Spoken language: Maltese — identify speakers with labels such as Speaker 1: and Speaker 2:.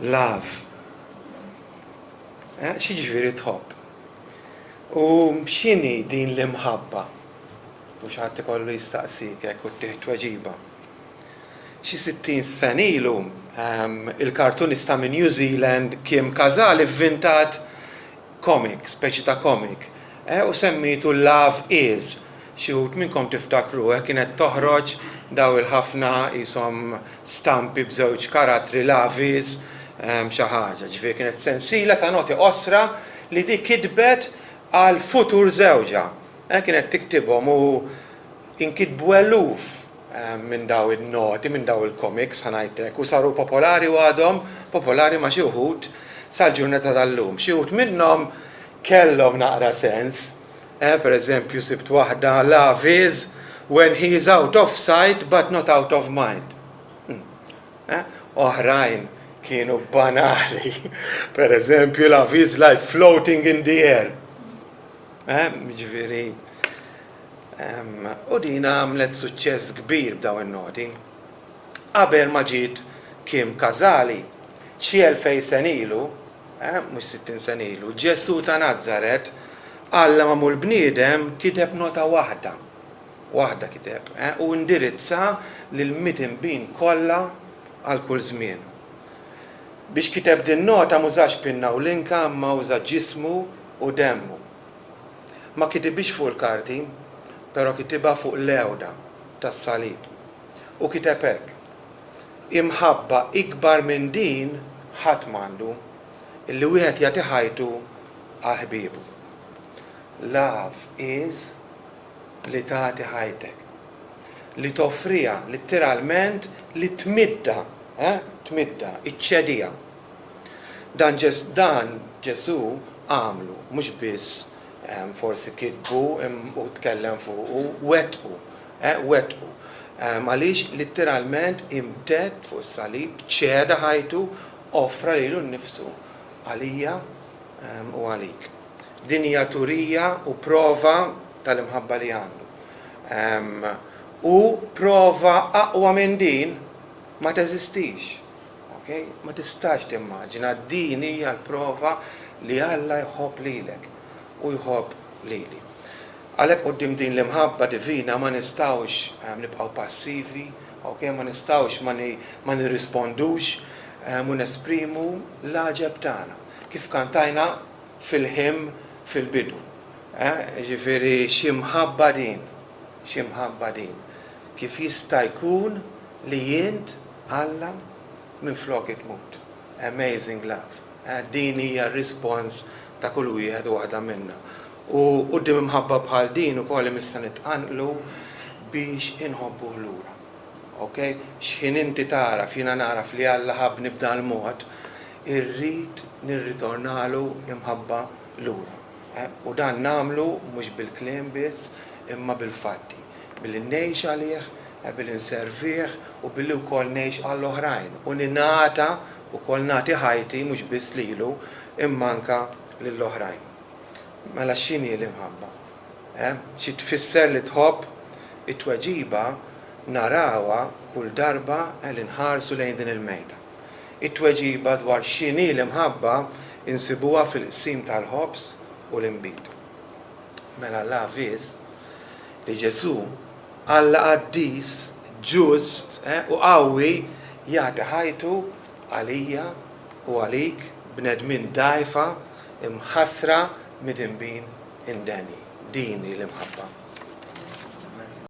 Speaker 1: Love. Xi ġifieri tħobb? U x'inhi din l-imħabba? Mhux ħadd ikollu jistaqsik hekk u ttieħed tweġiba. Xi 60 sena ilu il-kartunista minn New Zealand Kim Kazal ivvintat comic, speċi ta' comic, u semmitu Love Is. Xi wħud minnkom tiftakru kienet toħroġ daw il-ħafna ishom stampi b'żewġ karattri Love Is xi ħaġa. Ġifieri kienet sensiela ta' noti qosra li dik kitbet għal futur żewġa. Kienet tiktibhom u inkitbu eluf minn daw il-noti, minn daw il-comics ħanajtek, u saru popolari u għadhom popolari ma' xi wħud sal-ġurnata tal-lum. Xi wħud minnhom kellhom naqra sens. Per eżempju, sibt waħda Love is when he is out of sight but not out of mind. Oħrajn kienu banali. Per eżempju, love is like floating in the air. Ġifieri. U din għamlet suċċess kbir b'daw in-noti. Qabel ma ġiet Kim Kazali, xi 2000 sen ilu, mhux 60 sen ilu, Ġesu ta' Nażaret għallem l-bniedem kiteb nota waħda. Waħda kiteb. U indirizza lil mitinbin kollha għal kull żmien. Biex kiteb din nota mużax pinna u linka ma uża ġismu u demmu. Ma kitibix fuq il-karti, però kitibha fuq l-ewda tas-salib. U kiteb hekk: imħabba ikbar minn din ħadd m'għandu illi wieħed jagħti ħajtu għal ħbiebu. Love is li tagħti ħajtek, li toffriha litteralment li tmidda, iċċedija. Dan Ġesu għamlu, mhux biss forsi kitbu u tkellem fuqu, wettqu. Għaliex litteralment imted fuq is-salib, ċeda ħajtu, offra lilu nnifsu għalija u għalik. Din hija turija u prova tal-imħabba li għandu. U prova aqwa minn din ma teżistix. Ma tistax timmaġina, din hija l-prova li Alla jħobb lilek u jħobb lili. Għalhekk quddiem din l-imħabba divina ma nistgħux nibqgħu passivi, ma nistgħux ma nirrispondux u nesprimu l-għaġeb tagħna. Kif kantajna fil-ħim fil-bidu. Ġifieri xi mħabba din. Kif jista' jkun li int Alla minflok tmut. Amazing love. Din hija r-rispons ta' kull wieħed u waħda minnha. U quddiem imħabba bħal din ukoll issa nitqanqlu biex inħobbuh lura. X'ħin inti taraf, jiena naraf li Alla ħabbni b'dan mod, irrid nirritornalu l-imħabba lura. U dan nagħmlu mhux bil-kliem biss, imma bil-fatti. Billi ngħix għalih, billi nservih u billi wkoll ngħix għall-oħrajn. U ningħata wkoll nagħti ħajti mhux biss lilu, imma anke lill-oħrajn. Mela x'inhi l-imħabba? Xi tfisser li tħobb, it-tweġiba narawha kull darba li nħarsu lejn din il-mejda. It-tweġiba dwar x'inhi l-imħabba insibuha fil-qsim tal-ħobbs u l-inbit. Mela love is li Ġesu Alla qaddis, ġust u qawwi jagħti ħajtu għalija u għalik bnedmin dgħajfa imħassra mitinbin indenni. Din hi l-imħabba.